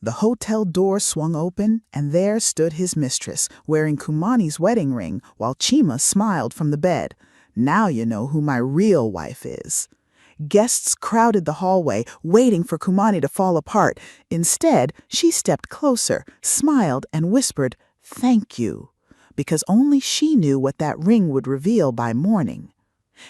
The hotel door swung open, and there stood his mistress, wearing Kumani's wedding ring, while Chima smiled from the bed. "Now you know who my real wife is." Guests crowded the hallway, waiting for Kumani to fall apart. Instead, she stepped closer, smiled, and whispered, "Thank you," because only she knew what that ring would reveal by morning.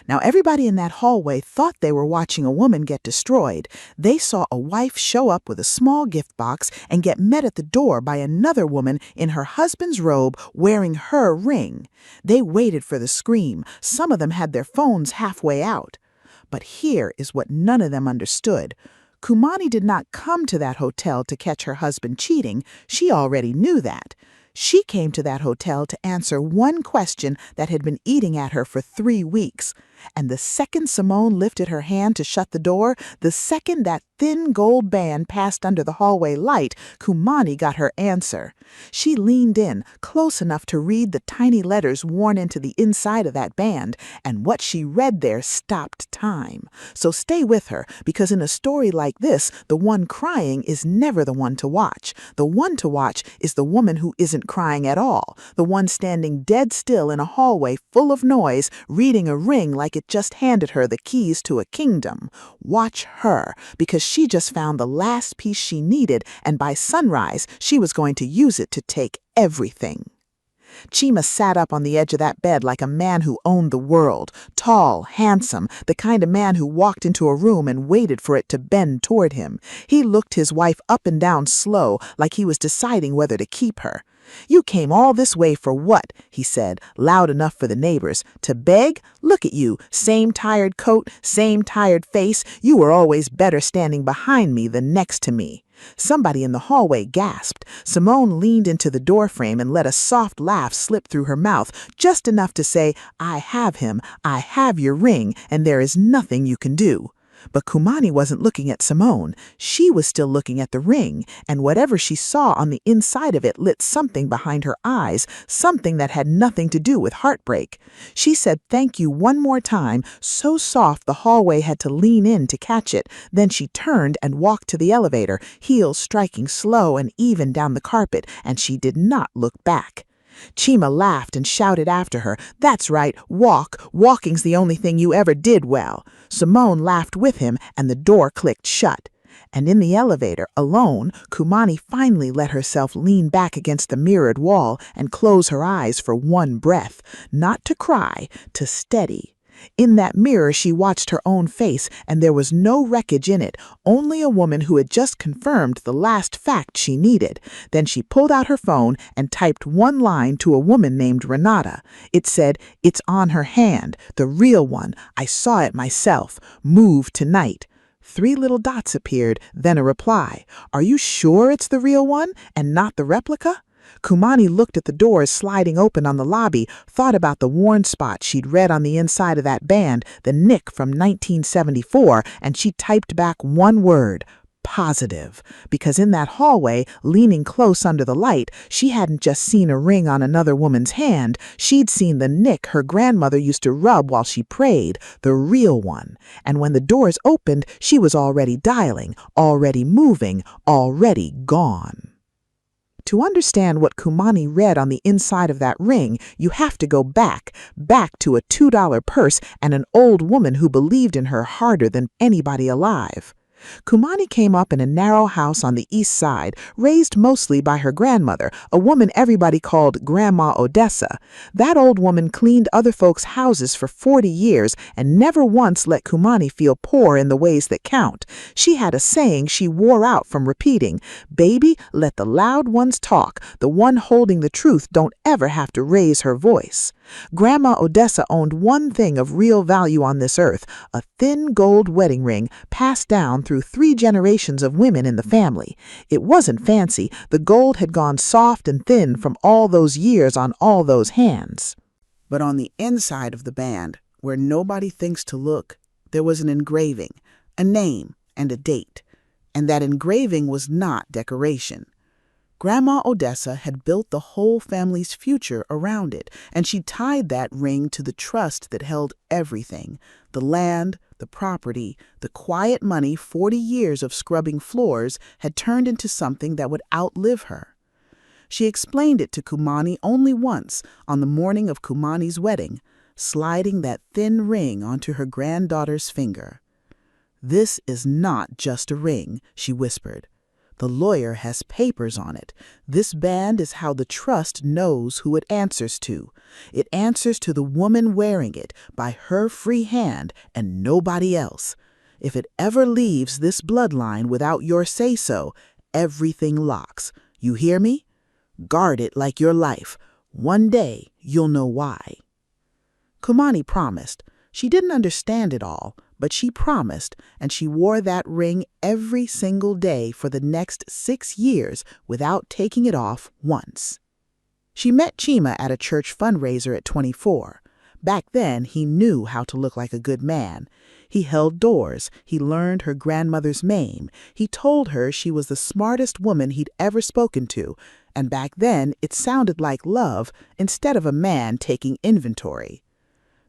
Now, everybody in that hallway thought they were watching a woman get destroyed. They saw a wife show up with a small gift box and get met at the door by another woman in her husband's robe wearing her ring. They waited for the scream. Some of them had their phones halfway out. But here is what none of them understood. Kumani did not come to that hotel to catch her husband cheating. She already knew that. She came to that hotel to answer one question that had been eating at her for 3 weeks. And the second Simone lifted her hand to shut the door, the second that thin gold band passed under the hallway light, Kumani got her answer. She leaned in, close enough to read the tiny letters worn into the inside of that band, and what she read there stopped time. So stay with her, because in a story like this, the one crying is never the one to watch. The one to watch is the woman who isn't crying at all, the one standing dead still in a hallway full of noise, reading a ring like it just handed her the keys to a kingdom. Watch her, because she just found the last piece she needed, and by sunrise, she was going to use it to take everything. Chima sat up on the edge of that bed like a man who owned the world, tall, handsome, the kind of man who walked into a room and waited for it to bend toward him. He looked his wife up and down slow, like he was deciding whether to keep her. "You came all this way for what?" he said, loud enough for the neighbors. "To beg? Look at you, same tired coat, same tired face. You were always better standing behind me than next to me." Somebody in the hallway gasped. Simone leaned into the doorframe and let a soft laugh slip through her mouth, just enough to say, "I have him, I have your ring, and there is nothing you can do." But Kumani wasn't looking at Simone. She was still looking at the ring, and whatever she saw on the inside of it lit something behind her eyes, something that had nothing to do with heartbreak. She said thank you one more time, so soft the hallway had to lean in to catch it. Then she turned and walked to the elevator, heels striking slow and even down the carpet, and she did not look back. Chima laughed and shouted after her, "That's right, walk. Walking's the only thing you ever did well." Simone laughed with him, and the door clicked shut. And in the elevator, alone, Kumani finally let herself lean back against the mirrored wall and close her eyes for one breath, not to cry, to steady. In that mirror, she watched her own face, and there was no wreckage in it, only a woman who had just confirmed the last fact she needed. Then she pulled out her phone and typed one line to a woman named Renata. It said, "It's on her hand, the real one. I saw it myself. Move tonight." 3 little dots appeared, then a reply. "Are you sure it's the real one and not the replica?" Kumani looked at the doors sliding open on the lobby, thought about the worn spot she'd read on the inside of that band, the nick from 1974, and she typed back one word, "positive," because in that hallway, leaning close under the light, she hadn't just seen a ring on another woman's hand, she'd seen the nick her grandmother used to rub while she prayed, the real one. And when the doors opened, she was already dialing, already moving, already gone. To understand what Kumani read on the inside of that ring, you have to go back to a $2 purse and an old woman who believed in her harder than anybody alive. Kumani came up in a narrow house on the east side, raised mostly by her grandmother, a woman everybody called Grandma Odessa. That old woman cleaned other folks' houses for 40 years and never once let Kumani feel poor in the ways that count. She had a saying she wore out from repeating, "Baby, let the loud ones talk. The one holding the truth don't ever have to raise her voice." Grandma Odessa owned one thing of real value on this earth, a thin gold wedding ring passed down through 3 generations of women in the family. It wasn't fancy. The gold had gone soft and thin from all those years on all those hands. But on the inside of the band, where nobody thinks to look, there was an engraving, a name and a date. And that engraving was not decoration. Grandma Odessa had built the whole family's future around it, and she tied that ring to the trust that held everything, the land, the property, the quiet money 40 years of scrubbing floors had turned into something that would outlive her. She explained it to Kumani only once, on the morning of Kumani's wedding, sliding that thin ring onto her granddaughter's finger. "This is not just a ring," she whispered. "The lawyer has papers on it. This band is how the trust knows who it answers to. It answers to the woman wearing it by her free hand and nobody else. If it ever leaves this bloodline without your say-so, everything locks. You hear me? Guard it like your life. One day you'll know why." Kumani promised. She didn't understand it all, but she promised, and she wore that ring every single day for the next 6 years without taking it off once. She met Chima at a church fundraiser at 24. Back then, he knew how to look like a good man. He held doors. He learned her grandmother's name. He told her she was the smartest woman he'd ever spoken to, and back then it sounded like love instead of a man taking inventory.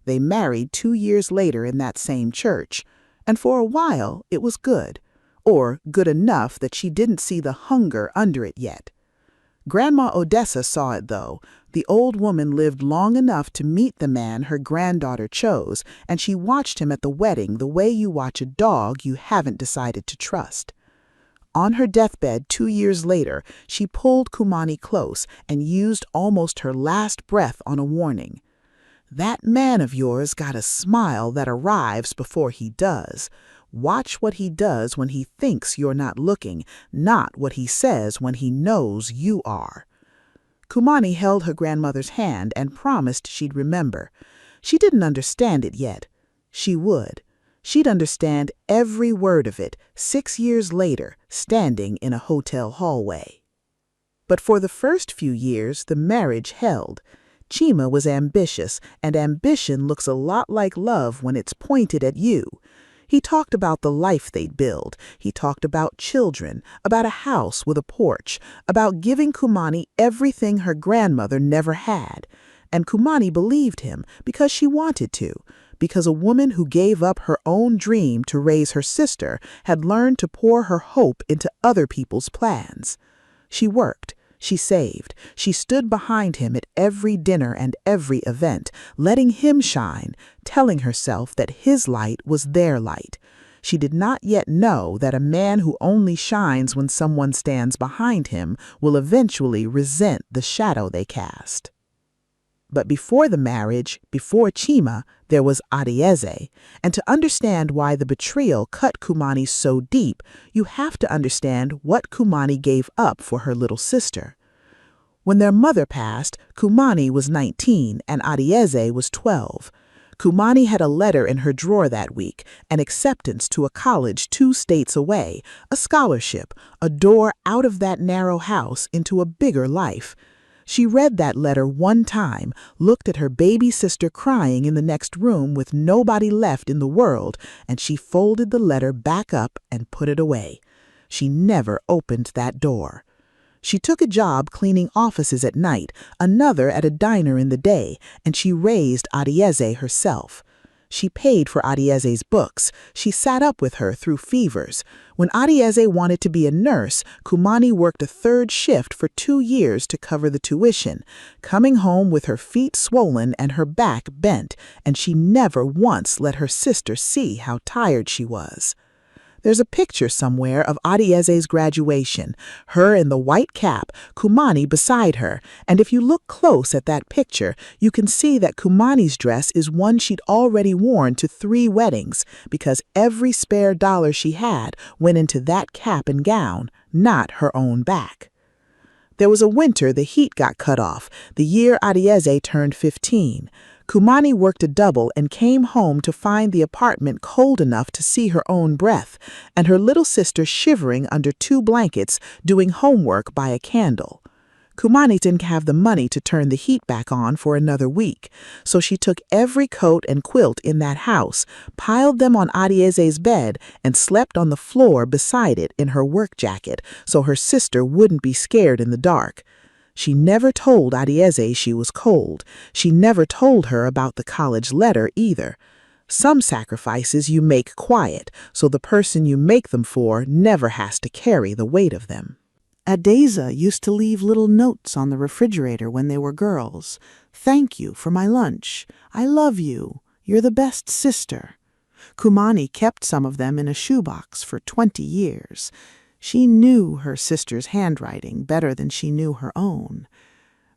They married 2 years later in that same church, and for a while it was good, or good enough that she didn't see the hunger under it yet. Grandma Odessa saw it, though. The old woman lived long enough to meet the man her granddaughter chose, and she watched him at the wedding the way you watch a dog you haven't decided to trust. On her deathbed 2 years later, she pulled Kumani close and used almost her last breath on a warning. "That man of yours got a smile that arrives before he does. Watch what he does when he thinks you're not looking, not what he says when he knows you are." Kumani held her grandmother's hand and promised she'd remember. She didn't understand it yet. She would. She'd understand every word of it 6 years later, standing in a hotel hallway. But for the first few years, the marriage held. Chima was ambitious, and ambition looks a lot like love when it's pointed at you. He talked about the life they'd build. He talked about children, about a house with a porch, about giving Kumani everything her grandmother never had. And Kumani believed him because she wanted to, because a woman who gave up her own dream to raise her sister had learned to pour her hope into other people's plans. She worked. She saved. She stood behind him at every dinner and every event, letting him shine, telling herself that his light was their light. She did not yet know that a man who only shines when someone stands behind him will eventually resent the shadow they cast. But before the marriage, before Chima, there was Adieze, and to understand why the betrayal cut Kumani so deep, you have to understand what Kumani gave up for her little sister. When their mother passed, Kumani was 19 and Adieze was 12. Kumani had a letter in her drawer that week, an acceptance to a college 2 states away, a scholarship, a door out of that narrow house into a bigger life. She read that letter one time, looked at her baby sister crying in the next room with nobody left in the world, and she folded the letter back up and put it away. She never opened that door. She took a job cleaning offices at night, another at a diner in the day, and she raised Adieze herself. She paid for Adieze's books. She sat up with her through fevers. When Adieze wanted to be a nurse, Kumani worked a 3rd shift for 2 years to cover the tuition, coming home with her feet swollen and her back bent, and she never once let her sister see how tired she was. There's a picture somewhere of Adieze's graduation, her in the white cap, Kumani beside her, and if you look close at that picture, you can see that Kumani's dress is one she'd already worn to 3 weddings, because every spare dollar she had went into that cap and gown, not her own back. There was a winter the heat got cut off, the year Adieze turned 15. Kumani worked a double and came home to find the apartment cold enough to see her own breath, and her little sister shivering under 2 blankets doing homework by a candle. Kumani didn't have the money to turn the heat back on for another week, so she took every coat and quilt in that house, piled them on Adieze's bed, and slept on the floor beside it in her work jacket so her sister wouldn't be scared in the dark. She never told Adieze she was cold. She never told her about the college letter either. Some sacrifices you make quiet, so the person you make them for never has to carry the weight of them. Adeza used to leave little notes on the refrigerator when they were girls. "Thank you for my lunch. I love you. You're the best sister." Kumani kept some of them in a shoebox for 20 years. She knew her sister's handwriting better than she knew her own.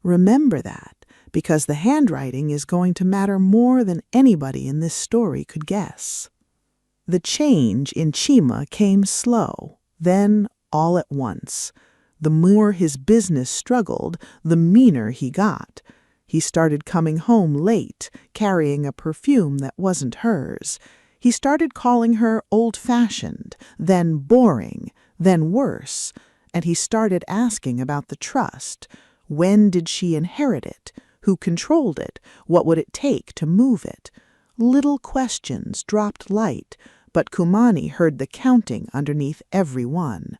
Remember that, because the handwriting is going to matter more than anybody in this story could guess. The change in Chima came slow, then all at once. The more his business struggled, the meaner he got. He started coming home late, carrying a perfume that wasn't hers. He started calling her old-fashioned, then boring, then worse, and he started asking about the trust. When did she inherit it? Who controlled it? What would it take to move it? Little questions dropped light, but Kumani heard the counting underneath every one.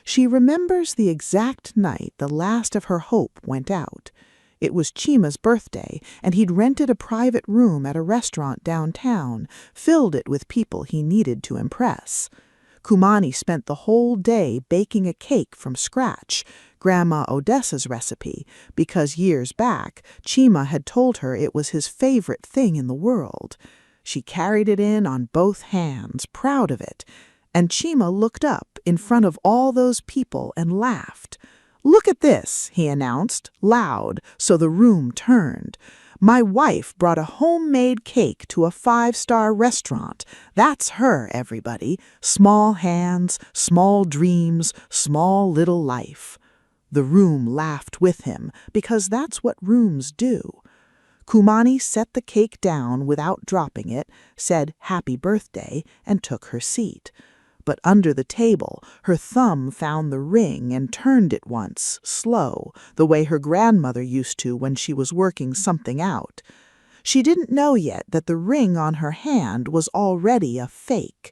She remembers the exact night the last of her hope went out. It was Chima's birthday, and he'd rented a private room at a restaurant downtown, filled it with people he needed to impress. Kumani spent the whole day baking a cake from scratch, Grandma Odessa's recipe, because years back, Chima had told her it was his favorite thing in the world. She carried it in on both hands, proud of it, and Chima looked up in front of all those people and laughed. "Look at this," he announced, loud, so the room turned. "My wife brought a homemade cake to a 5-star restaurant. That's her, everybody. Small hands, small dreams, small little life." The room laughed with him, because that's what rooms do. Kumani set the cake down without dropping it, said happy birthday, and took her seat. But under the table, her thumb found the ring and turned it once, slow, the way her grandmother used to when she was working something out. She didn't know yet that the ring on her hand was already a fake.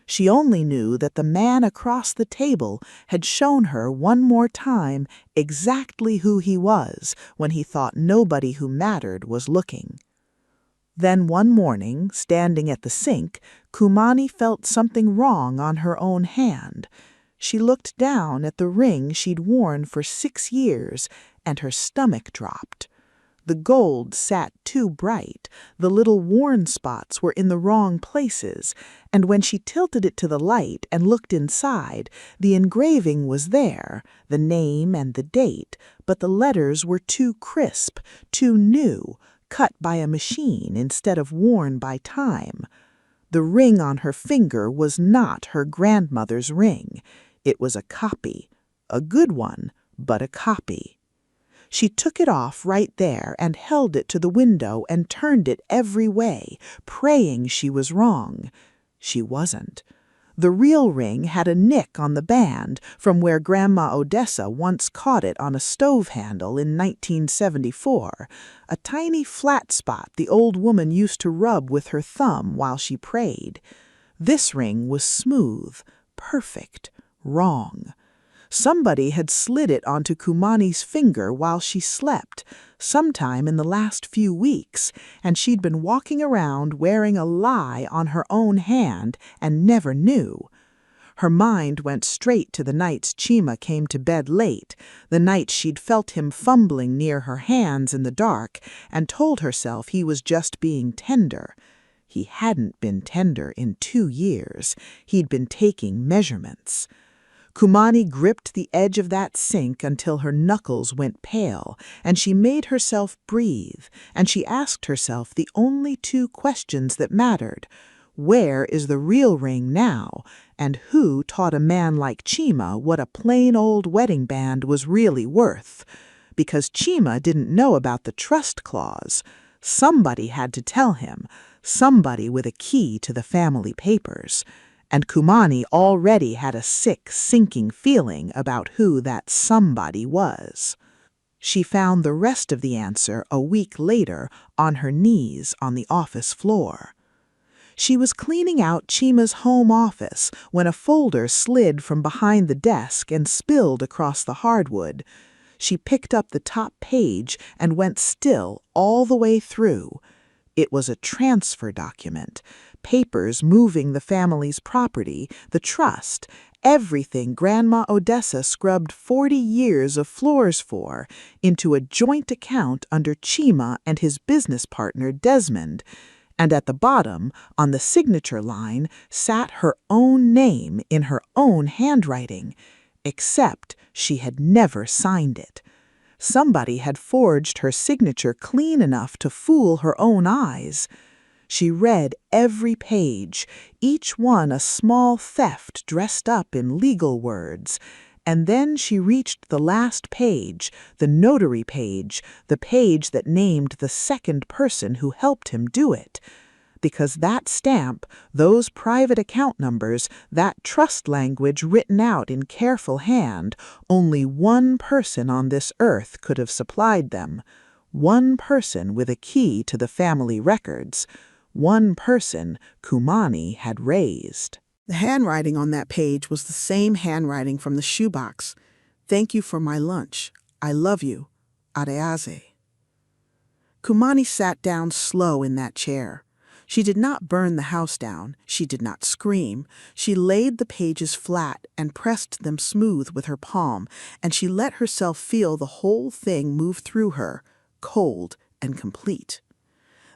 She only knew that the man across the table had shown her one more time exactly who he was when he thought nobody who mattered was looking. Then one morning, standing at the sink, Kumani felt something wrong on her own hand. She looked down at the ring she'd worn for 6 years, and her stomach dropped. The gold sat too bright, the little worn spots were in the wrong places, and when she tilted it to the light and looked inside, the engraving was there, the name and the date, but the letters were too crisp, too new, cut by a machine instead of worn by time. The ring on her finger was not her grandmother's ring. It was a copy, a good one, but a copy. She took it off right there and held it to the window and turned it every way, praying she was wrong. She wasn't. The real ring had a nick on the band from where Grandma Odessa once caught it on a stove handle in 1974, a tiny flat spot the old woman used to rub with her thumb while she prayed. This ring was smooth, perfect, wrong. Somebody had slid it onto Kumani's finger while she slept, sometime in the last few weeks, and she'd been walking around wearing a lie on her own hand and never knew. Her mind went straight to the nights Chima came to bed late, the night she'd felt him fumbling near her hands in the dark, and told herself he was just being tender. He hadn't been tender in 2 years. He'd been taking measurements. Kumani gripped the edge of that sink until her knuckles went pale, and she made herself breathe, and she asked herself the only 2 questions that mattered. Where is the real ring now, and who taught a man like Chima what a plain old wedding band was really worth? Because Chima didn't know about the trust clause. Somebody had to tell him, somebody with a key to the family papers. And Kumani already had a sick, sinking feeling about who that somebody was. She found the rest of the answer a week later on her knees on the office floor. She was cleaning out Chima's home office when a folder slid from behind the desk and spilled across the hardwood. She picked up the top page and went still all the way through. It was a transfer document, papers moving the family's property, the trust, everything Grandma Odessa scrubbed 40 years of floors for, into a joint account under Chima and his business partner Desmond. And at the bottom, on the signature line, sat her own name in her own handwriting, except she had never signed it. Somebody had forged her signature clean enough to fool her own eyes. She read every page, each one a small theft dressed up in legal words. And then she reached the last page, the notary page, the page that named the second person who helped him do it. Because that stamp, those private account numbers, that trust language written out in careful hand, only one person on this earth could have supplied them. One person with a key to the family records. One person Kumani had raised. The handwriting on that page was the same handwriting from the shoebox. Thank you for my lunch. I love you. Adeaze. Kumani sat down slow in that chair. She did not burn the house down. She did not scream. She laid the pages flat and pressed them smooth with her palm, and she let herself feel the whole thing move through her, cold and complete.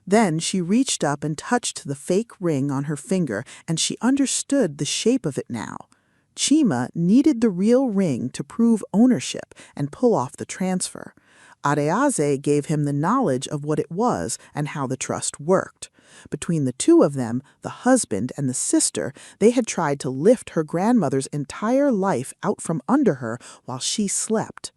Then she reached up and touched the fake ring on her finger, and she understood the shape of it now. Chima needed the real ring to prove ownership and pull off the transfer. Adeaze gave him the knowledge of what it was and how the trust worked. Between the two of them, the husband and the sister, they had tried to lift her grandmother's entire life out from under her while she slept.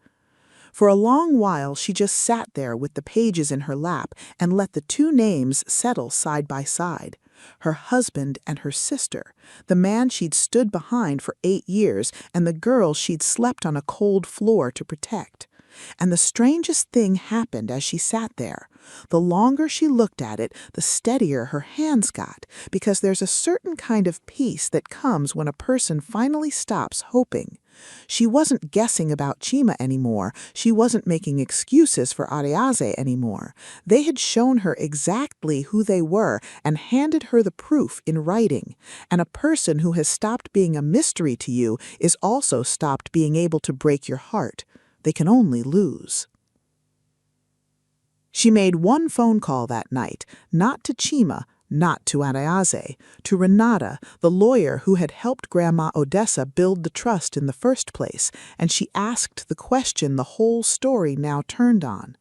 For a long while she just sat there with the pages in her lap and let the two names settle side by side. Her husband and her sister, the man she'd stood behind for 8 years and the girl she'd slept on a cold floor to protect. And the strangest thing happened as she sat there. The longer she looked at it, the steadier her hands got, because there's a certain kind of peace that comes when a person finally stops hoping. She wasn't guessing about Chima anymore. She wasn't making excuses for Adeaze anymore. They had shown her exactly who they were and handed her the proof in writing. And a person who has stopped being a mystery to you is also stopped being able to break your heart. They can only lose. She made one phone call that night, not to Chima, not to Adeaze, to Renata, the lawyer who had helped Grandma Odessa build the trust in the first place, and she asked the question the whole story now turned on.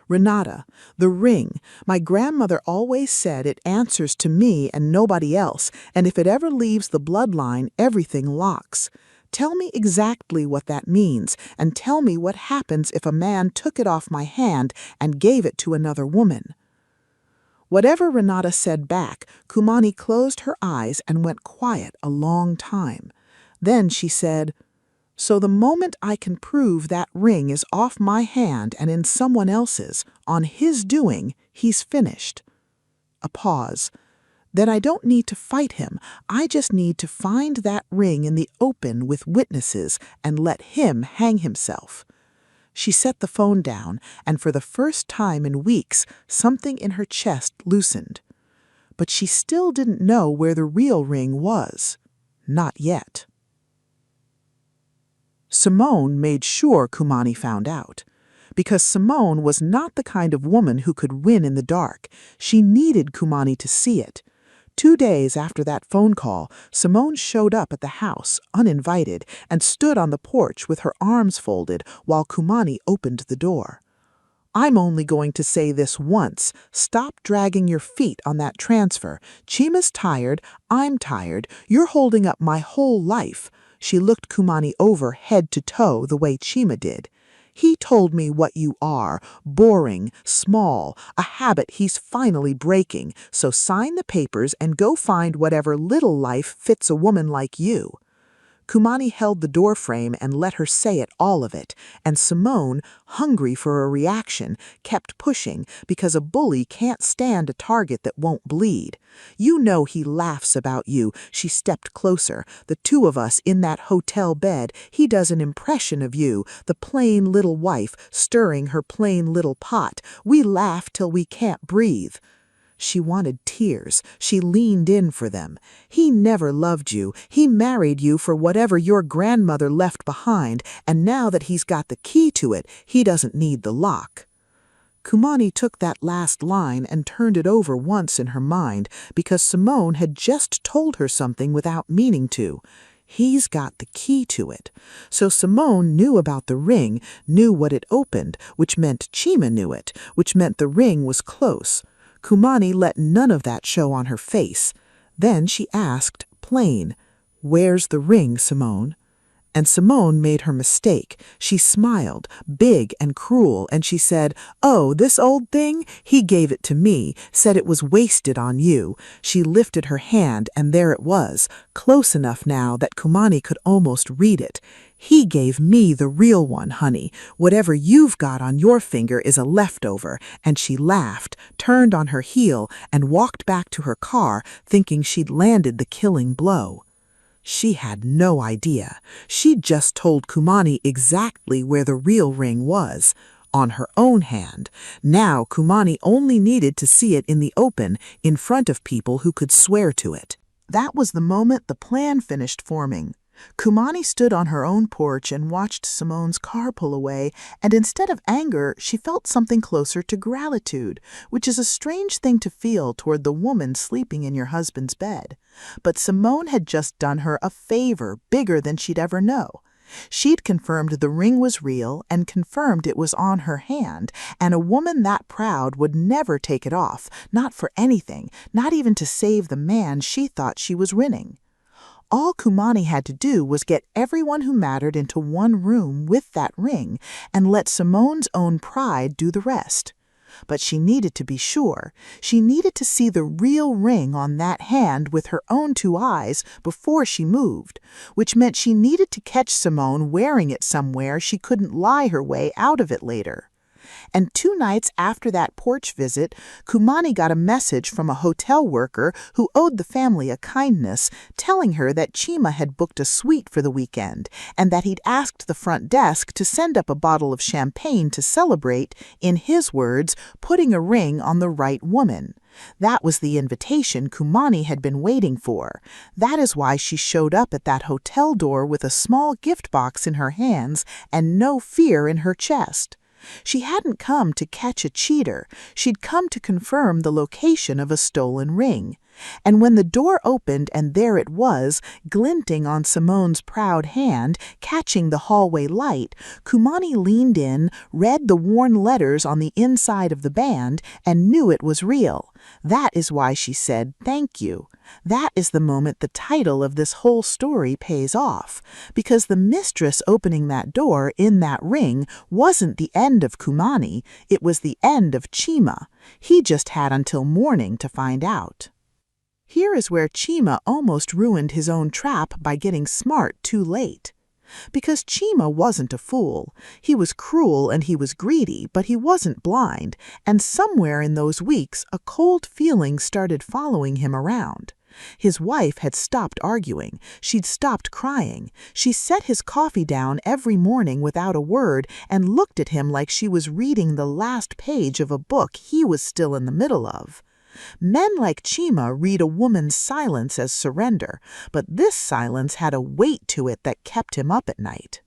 Renata, the ring, my grandmother always said it answers to me and nobody else, and if it ever leaves the bloodline, everything locks. Tell me exactly what that means, and tell me what happens if a man took it off my hand and gave it to another woman. Whatever Renata said back, Kumani closed her eyes and went quiet a long time. Then she said, "So the moment I can prove that ring is off my hand and in someone else's, on his doing, he's finished." A pause. "Then I don't need to fight him. I just need to find that ring in the open with witnesses and let him hang himself." She set the phone down, and for the first time in weeks, something in her chest loosened. But she still didn't know where the real ring was. Not yet. Simone made sure Kumani found out. Because Simone was not the kind of woman who could win in the dark. She needed Kumani to see it. 2 days after that phone call, Simone showed up at the house, uninvited, and stood on the porch with her arms folded while Kumani opened the door. "I'm only going to say this once. Stop dragging your feet on that transfer. Chima's tired. I'm tired. You're holding up my whole life." She looked Kumani over head to toe the way Chima did. "He told me what you are, boring, small, a habit he's finally breaking, so sign the papers and go find whatever little life fits a woman like you." Kumani held the doorframe and let her say it, all of it, and Simone, hungry for a reaction, kept pushing because a bully can't stand a target that won't bleed. "You know he laughs about you." She stepped closer. "The two of us in that hotel bed, he does an impression of you, the plain little wife stirring her plain little pot. We laugh till we can't breathe." She wanted tears. She leaned in for them. He never loved you. He married you for whatever your grandmother left behind, and now that he's got the key to it, he doesn't need the lock. Kumani took that last line and turned it over once in her mind because Simone had just told her something without meaning to. He's got the key to it. So Simone knew about the ring, knew what it opened, which meant Chima knew it, which meant the ring was close. Kumani let none of that show on her face. Then she asked, plain, "Where's the ring, Simone?" And Simone made her mistake. She smiled, big and cruel, and she said, "Oh, this old thing? He gave it to me, said it was wasted on you." She lifted her hand, and there it was, close enough now that Kumani could almost read it. "He gave me the real one, honey. Whatever you've got on your finger is a leftover." And she laughed, turned on her heel, and walked back to her car, thinking she'd landed the killing blow. She had no idea. She'd just told Kumani exactly where the real ring was, on her own hand. Now Kumani only needed to see it in the open, in front of people who could swear to it. That was the moment the plan finished forming. Kumani stood on her own porch and watched Simone's car pull away, and instead of anger, she felt something closer to gratitude, which is a strange thing to feel toward the woman sleeping in your husband's bed. But Simone had just done her a favor bigger than she'd ever know. She'd confirmed the ring was real and confirmed it was on her hand, and a woman that proud would never take it off, not for anything, not even to save the man she thought she was winning. All Kumani had to do was get everyone who mattered into one room with that ring and let Simone's own pride do the rest. But she needed to be sure. She needed to see the real ring on that hand with her own two eyes before she moved, which meant she needed to catch Simone wearing it somewhere she couldn't lie her way out of it later. And 2 nights after that porch visit, Kumani got a message from a hotel worker who owed the family a kindness, telling her that Chima had booked a suite for the weekend and that he'd asked the front desk to send up a bottle of champagne to celebrate, in his words, putting a ring on the right woman. That was the invitation Kumani had been waiting for. That is why she showed up at that hotel door with a small gift box in her hands and no fear in her chest. She hadn't come to catch a cheater. She'd come to confirm the location of a stolen ring. And when the door opened and there it was, glinting on Simone's proud hand, catching the hallway light, Kumani leaned in, read the worn letters on the inside of the band, and knew it was real. That is why she said, "Thank you." That is the moment the title of this whole story pays off, because the mistress opening that door in that ring wasn't the end of Kumani, it was the end of Chima. He just had until morning to find out. Here is where Chima almost ruined his own trap by getting smart too late. Because Chima wasn't a fool. He was cruel and he was greedy, but he wasn't blind, and somewhere in those weeks a cold feeling started following him around. His wife had stopped arguing. She'd stopped crying. She set his coffee down every morning without a word and looked at him like she was reading the last page of a book he was still in the middle of. Men like Chima read a woman's silence as surrender, but this silence had a weight to it that kept him up at night.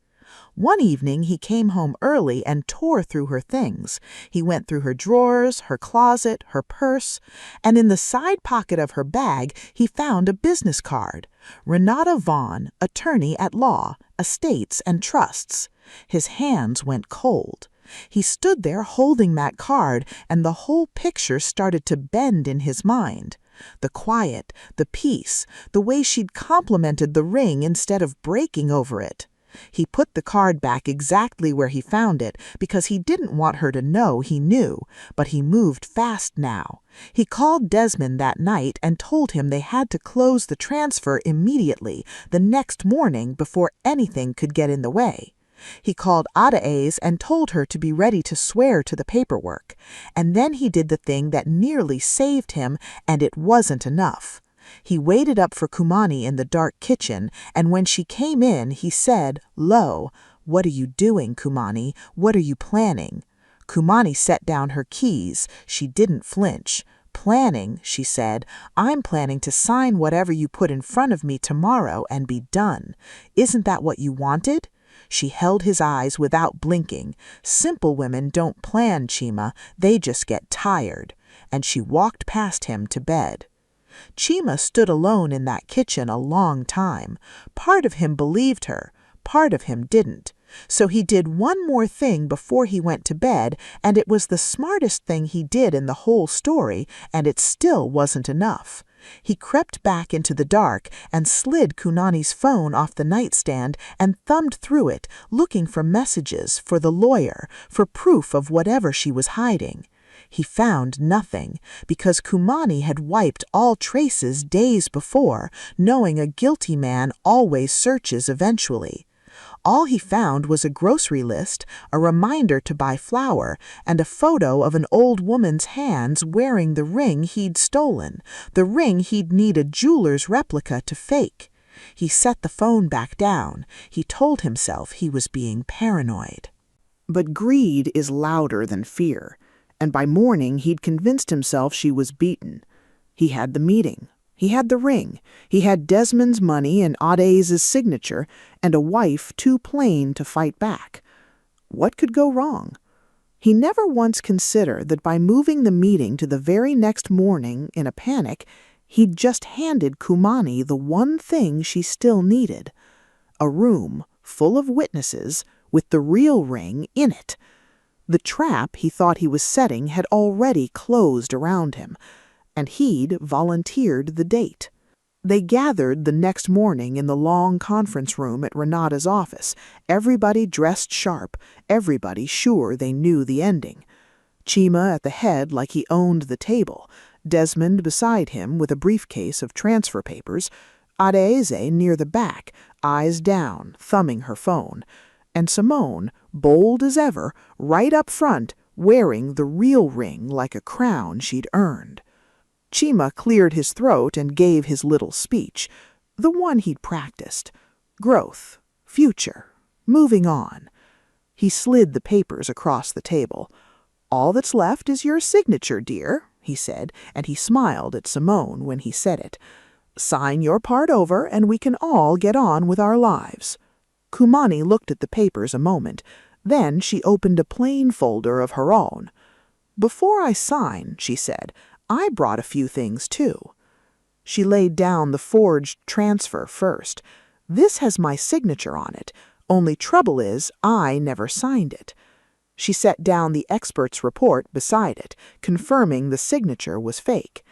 One evening he came home early and tore through her things. He went through her drawers, her closet, her purse, and in the side pocket of her bag he found a business card. Renata Vaughn, attorney at law, estates and trusts. His hands went cold. He stood there holding that card, and the whole picture started to bend in his mind. The quiet, the peace, the way she'd complimented the ring instead of breaking over it. He put the card back exactly where he found it because he didn't want her to know he knew, but he moved fast now. He called Desmond that night and told him they had to close the transfer immediately, the next morning, before anything could get in the way. He called Adaez and told her to be ready to swear to the paperwork. And then he did the thing that nearly saved him, and it wasn't enough. He waited up for Kumani in the dark kitchen, and when she came in, he said, low, "What are you doing, Kumani? What are you planning?" Kumani set down her keys. She didn't flinch. "Planning," she said. "I'm planning to sign whatever you put in front of me tomorrow and be done. Isn't that what you wanted?" She held his eyes without blinking. "Simple women don't plan, Chima. They just get tired." And she walked past him to bed. Chima stood alone in that kitchen a long time. Part of him believed her, part of him didn't. So he did one more thing before he went to bed, and it was the smartest thing he did in the whole story, and it still wasn't enough. He crept back into the dark and slid Kunani's phone off the nightstand and thumbed through it, looking for messages, for the lawyer, for proof of whatever she was hiding. He found nothing, because Kumani had wiped all traces days before, knowing a guilty man always searches eventually. All he found was a grocery list, a reminder to buy flour, and a photo of an old woman's hands wearing the ring he'd stolen, the ring he'd need a jeweler's replica to fake. He set the phone back down. He told himself he was being paranoid. But greed is louder than fear, and by morning he'd convinced himself she was beaten. He had the meeting. He had the ring. He had Desmond's money and Ade's signature, and a wife too plain to fight back. What could go wrong? He never once considered that by moving the meeting to the very next morning in a panic, he'd just handed Kumani the one thing she still needed: a room full of witnesses with the real ring in it. The trap he thought he was setting had already closed around him, and he'd volunteered the date. They gathered the next morning in the long conference room at Renata's office, everybody dressed sharp, everybody sure they knew the ending. Chima at the head like he owned the table, Desmond beside him with a briefcase of transfer papers, Adeeze near the back, eyes down, thumbing her phone, and Simone, bold as ever, right up front, wearing the real ring like a crown she'd earned. Chima cleared his throat and gave his little speech, the one he'd practiced. Growth, future, moving on. He slid the papers across the table. "All that's left is your signature, dear," he said, and he smiled at Simone when he said it. "Sign your part over and we can all get on with our lives." Kumani looked at the papers a moment. Then she opened a plain folder of her own. "Before I sign," she said, "I brought a few things too." She laid down the forged transfer first. "This has my signature on it. Only trouble is, I never signed it." She set down the expert's report beside it, confirming the signature was fake.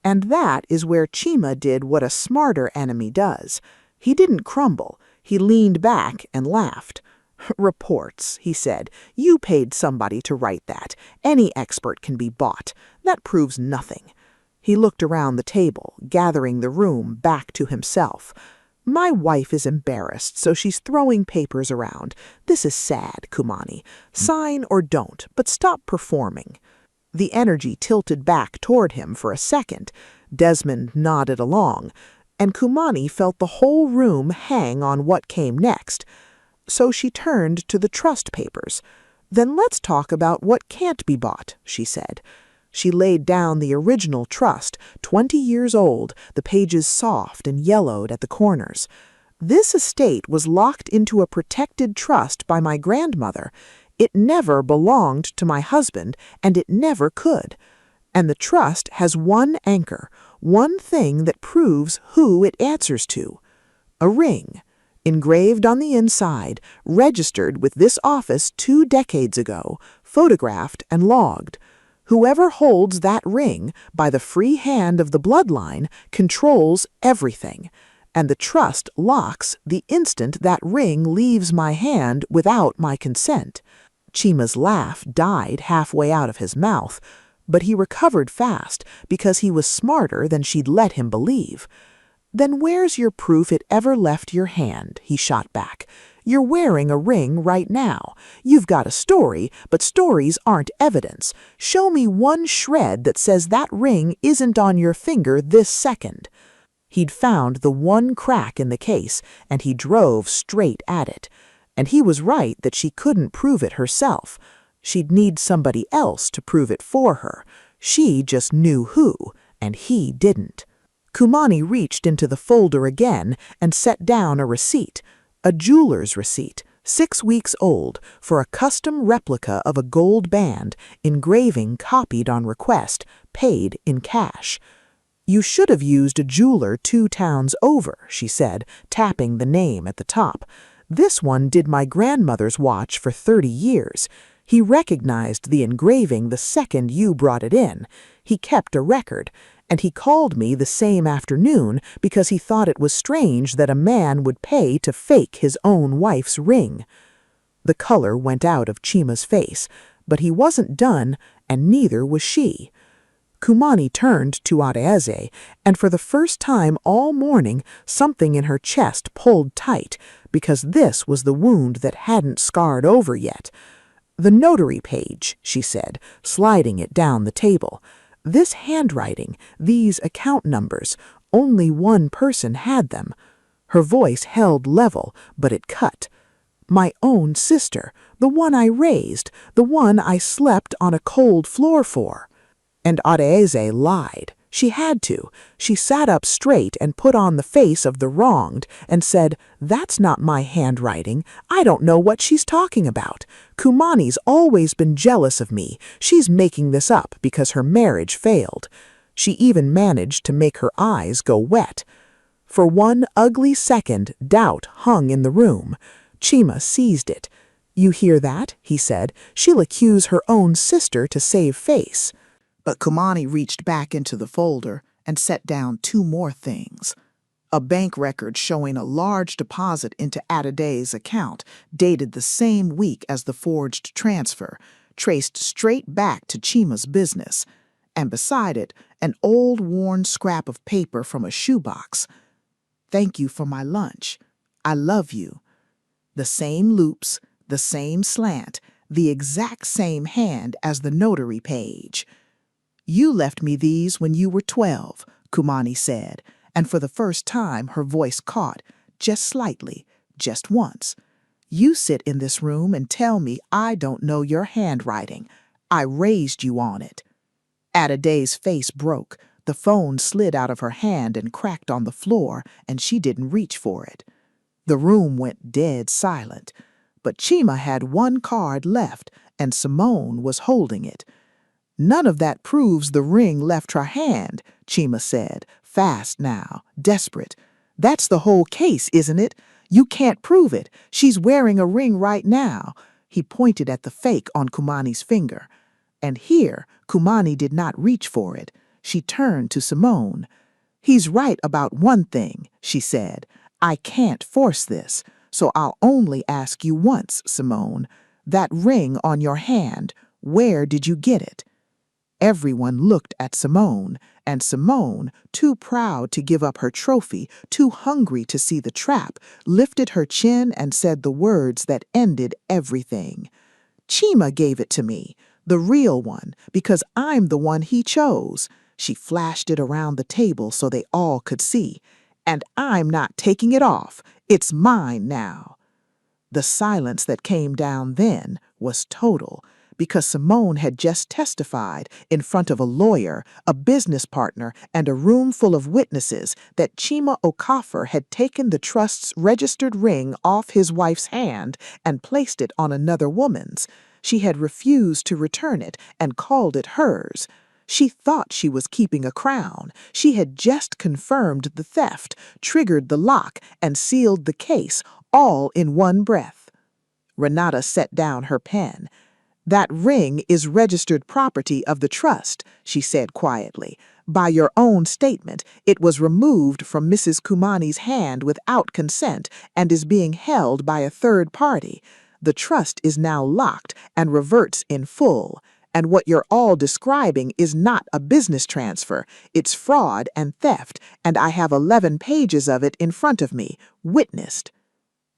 And that is where Chima did what a smarter enemy does. He didn't crumble. He leaned back and laughed. "Reports," he said. "You paid somebody to write that. Any expert can be bought. That proves nothing." He looked around the table, gathering the room back to himself. "My wife is embarrassed, so she's throwing papers around. This is sad, Kumani. Sign or don't, but stop performing." The energy tilted back toward him for a second. Desmond nodded along, and Kumani felt the whole room hang on what came next. So she turned to the trust papers. "Then let's talk about what can't be bought," she said. She laid down the original trust, 20 years old, the pages soft and yellowed at the corners. "This estate was locked into a protected trust by my grandmother. It never belonged to my husband, and it never could. And the trust has one anchor, one thing that proves who it answers to: a ring, engraved on the inside, registered with this office 2 decades ago, photographed and logged. Whoever holds that ring, by the free hand of the bloodline, controls everything, and the trust locks the instant that ring leaves my hand without my consent." Chima's laugh died halfway out of his mouth, but he recovered fast because he was smarter than she'd let him believe. "Then where's your proof it ever left your hand?" he shot back. "You're wearing a ring right now. You've got a story, but stories aren't evidence. Show me one shred that says that ring isn't on your finger this second." He'd found the one crack in the case, and he drove straight at it. And he was right that she couldn't prove it herself. She'd need somebody else to prove it for her. She just knew who, and he didn't. Kumani reached into the folder again and set down a receipt, a jeweler's receipt, 6 weeks old, for a custom replica of a gold band, engraving copied on request, paid in cash. "You should have used a jeweler 2 towns over," she said, tapping the name at the top. "This one did my grandmother's watch for 30 years. He recognized the engraving the second you brought it in. He kept a record, and he called me the same afternoon because he thought it was strange that a man would pay to fake his own wife's ring." The color went out of Chima's face, but he wasn't done, and neither was she. Kumani turned to Adeeze, and for the first time all morning something in her chest pulled tight, because this was the wound that hadn't scarred over yet. "The notary page," she said, sliding it down the table. "This handwriting, these account numbers, only one person had them." Her voice held level, but it cut. "My own sister, the one I raised, the one I slept on a cold floor for." And Adeeze lied. She had to. She sat up straight and put on the face of the wronged and said, "That's not my handwriting. I don't know what she's talking about. Kumani's always been jealous of me. She's making this up because her marriage failed." She even managed to make her eyes go wet. For one ugly second, doubt hung in the room. Chima seized it. "You hear that?" he said. "She'll accuse her own sister to save face." But Kumani reached back into the folder and set down 2 more things. A bank record showing a large deposit into Adede's account, dated the same week as the forged transfer, traced straight back to Chima's business, and beside it, an old worn scrap of paper from a shoebox. "Thank you for my lunch. I love you." The same loops, the same slant, the exact same hand as the notary page. "You left me these when you were 12, Kumani said, and for the first time her voice caught, just slightly, just once. "You sit in this room and tell me I don't know your handwriting. I raised you on it." Adede's face broke. The phone slid out of her hand and cracked on the floor, and she didn't reach for it. The room went dead silent, but Chima had 1 card left, and Simone was holding it. "None of that proves the ring left her hand," Chima said, fast now, desperate. "That's the whole case, isn't it? You can't prove it. She's wearing a ring right now." He pointed at the fake on Kumani's finger. And here, Kumani did not reach for it. She turned to Simone. "He's right about one thing," she said. "I can't force this, so I'll only ask you once, Simone. That ring on your hand, where did you get it?" Everyone looked at Simone, and Simone, too proud to give up her trophy, too hungry to see the trap, lifted her chin and said the words that ended everything. "Chima gave it to me, the real one, because I'm the one he chose." She flashed it around the table so they all could see. "And I'm not taking it off. It's mine now." The silence that came down then was total, because Simone had just testified in front of a lawyer, a business partner, and a room full of witnesses that Chima Okafor had taken the trust's registered ring off his wife's hand and placed it on another woman's. She had refused to return it and called it hers. She thought she was keeping a crown. She had just confirmed the theft, triggered the lock, and sealed the case, all in one breath. Renata set down her pen. "That ring is registered property of the trust," she said quietly. "By your own statement, it was removed from Mrs. Kumani's hand without consent and is being held by a third party. The trust is now locked and reverts in full. And what you're all describing is not a business transfer. It's fraud and theft, and I have 11 pages of it in front of me, witnessed."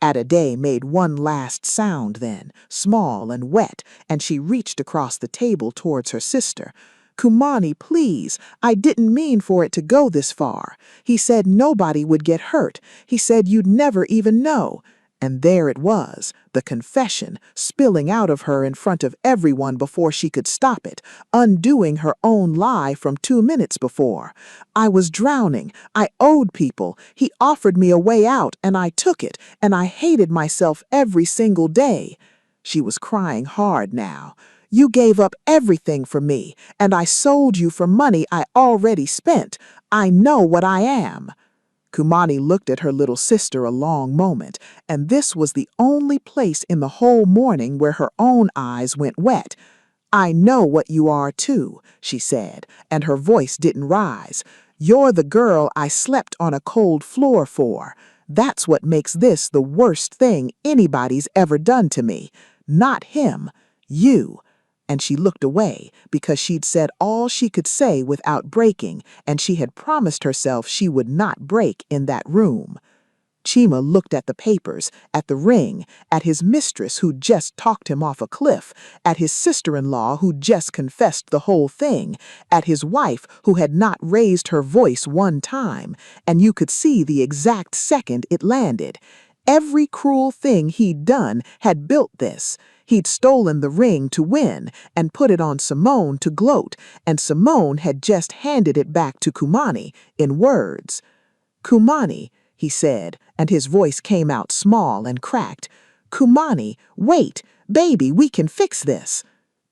Adede made one last sound then, small and wet, and she reached across the table towards her sister. "Kumani, please, I didn't mean for it to go this far. He said nobody would get hurt. He said you'd never even know. And there it was, the confession, spilling out of her in front of everyone before she could stop it, undoing her own lie from 2 minutes before. I was drowning. I owed people. He offered me a way out, and I took it, and I hated myself every single day. She was crying hard now. You gave up everything for me, and I sold you for money I already spent. I know what I am. Kumani looked at her little sister a long moment, and this was the only place in the whole morning where her own eyes went wet. I know what you are too, she said, and her voice didn't rise. You're the girl I slept on a cold floor for. That's what makes this the worst thing anybody's ever done to me. Not him, you. And she looked away because she'd said all she could say without breaking, and she had promised herself she would not break in that room. Chima looked at the papers, at the ring, at his mistress who'd just talked him off a cliff, at his sister-in-law who'd just confessed the whole thing, at his wife who had not raised her voice one time, and you could see the exact second it landed. Every cruel thing he'd done had built this. He'd stolen the ring to win and put it on Simone to gloat, and Simone had just handed it back to Kumani in words. Kumani, he said, and his voice came out small and cracked. Kumani, wait, baby, we can fix this.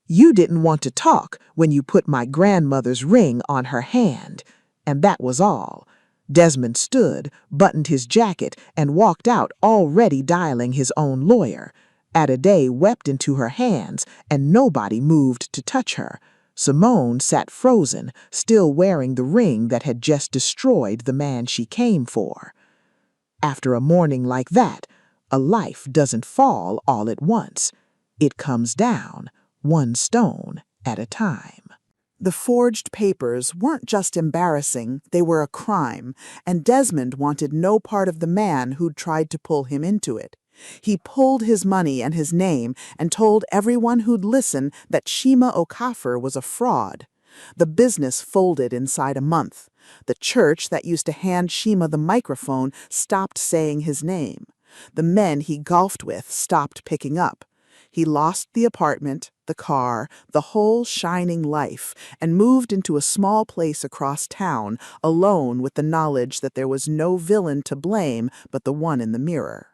You didn't want to talk when you put my grandmother's ring on her hand. And that was all. Desmond stood, buttoned his jacket, and walked out already dialing his own lawyer. Ade wept into her hands, and nobody moved to touch her. Simone sat frozen, still wearing the ring that had just destroyed the man she came for. After a morning like that, a life doesn't fall all at once. It comes down, one stone at a time. The forged papers weren't just embarrassing, they were a crime, and Desmond wanted no part of the man who'd tried to pull him into it. He pulled his money and his name and told everyone who'd listen that Chima Okafor was a fraud. The business folded inside a month. The church that used to hand Chima the microphone stopped saying his name. The men he golfed with stopped picking up. He lost the apartment, the car, the whole shining life, and moved into a small place across town, alone with the knowledge that there was no villain to blame but the one in the mirror.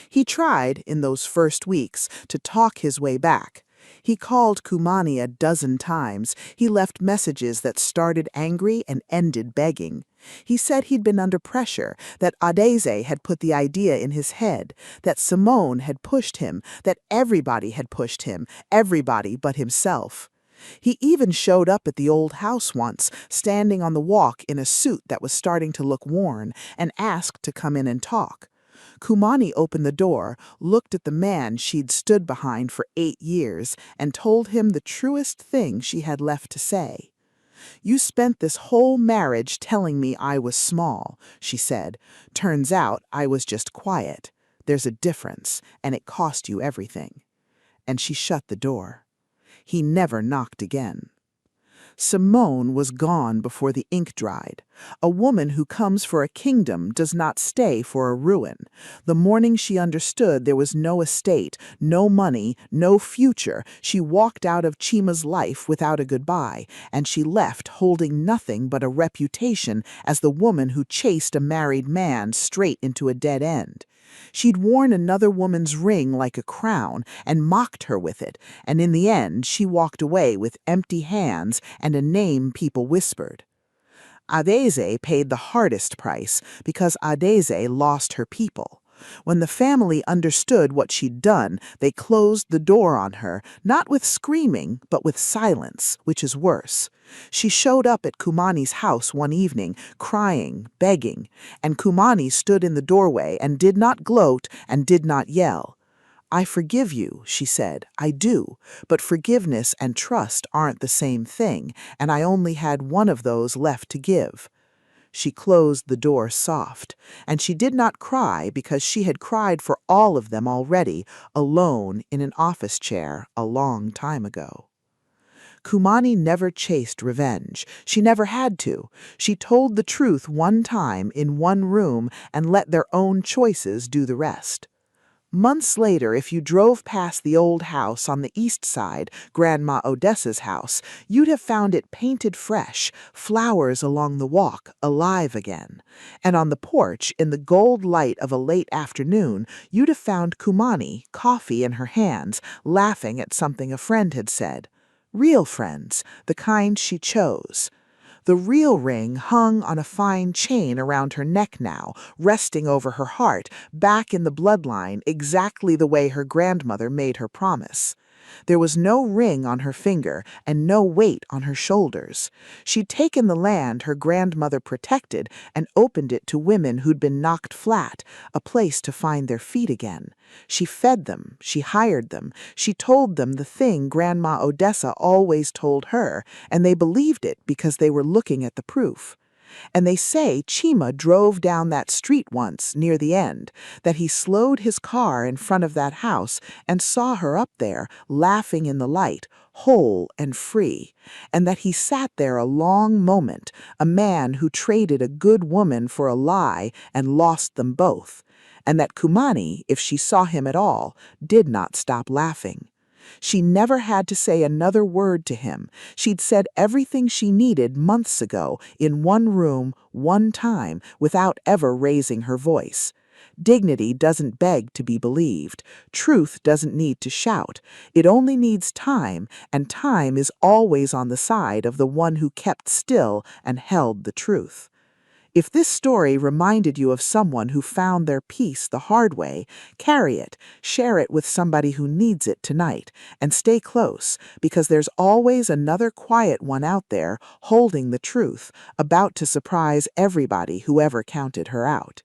He tried, in those first weeks, to talk his way back. He called Kumani a dozen times. He left messages that started angry and ended begging. He said he'd been under pressure, that Adeze had put the idea in his head, that Simone had pushed him, that everybody had pushed him, everybody but himself. He even showed up at the old house once, standing on the walk in a suit that was starting to look worn, and asked to come in and talk. Kumani opened the door, looked at the man she'd stood behind for 8 years, and told him the truest thing she had left to say. You spent this whole marriage telling me I was small, she said. Turns out I was just quiet. There's a difference, and it cost you everything. And she shut the door. He never knocked again. Simone was gone before the ink dried. A woman who comes for a kingdom does not stay for a ruin. The morning she understood there was no estate, no money, no future, she walked out of Chima's life without a goodbye, and she left holding nothing but a reputation as the woman who chased a married man straight into a dead end. She'd worn another woman's ring like a crown and mocked her with it, and in the end she walked away with empty hands and a name people whispered. Adeze paid the hardest price because Adeze lost her people. When the family understood what she'd done, they closed the door on her, not with screaming, but with silence, which is worse. She showed up at Kumani's house one evening, crying, begging, and Kumani stood in the doorway and did not gloat and did not yell. I forgive you, she said, I do, but forgiveness and trust aren't the same thing, and I only had one of those left to give. She closed the door soft, and she did not cry because she had cried for all of them already, alone in an office chair a long time ago. Kumani never chased revenge. She never had to. She told the truth one time in one room and let their own choices do the rest. Months later, if you drove past the old house on the east side, Grandma Odessa's house, you'd have found it painted fresh, flowers along the walk, alive again. And on the porch, in the gold light of a late afternoon, you'd have found Kumani, coffee in her hands, laughing at something a friend had said. Real friends, the kind she chose. The real ring hung on a fine chain around her neck now, resting over her heart, back in the bloodline, exactly the way her grandmother made her promise. There was no ring on her finger and no weight on her shoulders. She'd taken the land her grandmother protected and opened it to women who'd been knocked flat, a place to find their feet again. She fed them, she hired them, she told them the thing Grandma Odessa always told her, and they believed it because they were looking at the proof. And they say Chima drove down that street once, near the end, that he slowed his car in front of that house and saw her up there, laughing in the light, whole and free, and that he sat there a long moment, a man who traded a good woman for a lie and lost them both, and that Kumani, if she saw him at all, did not stop laughing. She never had to say another word to him. She'd said everything she needed months ago, in one room, one time, without ever raising her voice. Dignity doesn't beg to be believed. Truth doesn't need to shout. It only needs time, and time is always on the side of the one who kept still and held the truth. If this story reminded you of someone who found their peace the hard way, carry it, share it with somebody who needs it tonight, and stay close, because there's always another quiet one out there holding the truth, about to surprise everybody who ever counted her out.